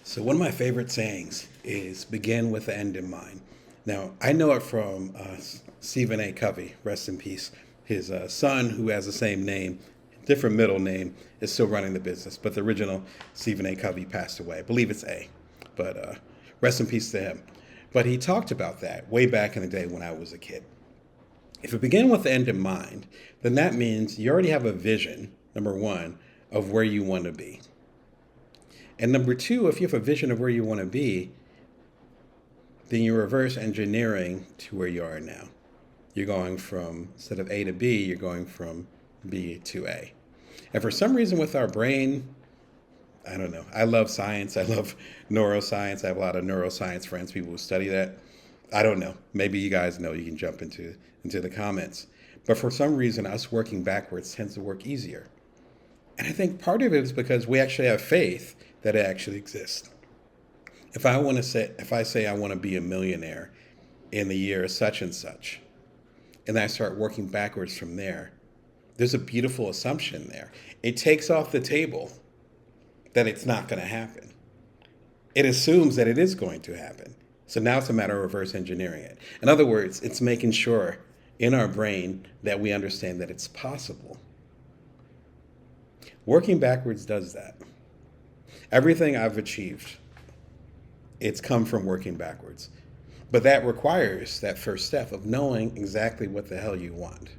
So one of my favorite sayings is begin with the end in mind. Now, I know it from Stephen A. Covey, rest in peace. His son, who has the same name, different middle name, is still running the business. But the original Stephen A. Covey passed away. I believe it's A. But rest in peace to him. But he talked about that way back in the day when I was a kid. If you begin with the end in mind, then that means you already have a vision, number one, of where you want to be. And number two, if you have a vision of where you want to be, then you're reverse engineering to where you are now. You're going from, instead of A to B, you're going from B to A. And for some reason with our brain, I don't know. I love science. I love neuroscience. I have a lot of neuroscience friends, people who study that. I don't know. Maybe you guys know. You can jump into the comments. But for some reason, us working backwards tends to work easier. And I think part of it is because we actually have faith that it actually exists. If I say I want to be a millionaire in the year such and such, and I start working backwards from there, there's a beautiful assumption there. It takes off the table that it's not going to happen. It assumes that it is going to happen. So now it's a matter of reverse engineering it. In other words, it's making sure in our brain that we understand that it's possible. Working backwards does that. Everything I've achieved, it's come from working backwards. But that requires that first step of knowing exactly what the hell you want.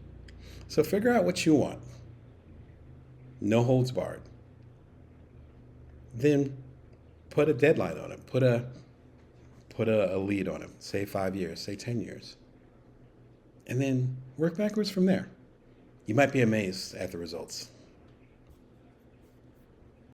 So figure out what you want. No holds barred. Then put a deadline on it. Put a lead on it. Say 5 years, say 10 years. And then work backwards from there. You might be amazed at the results.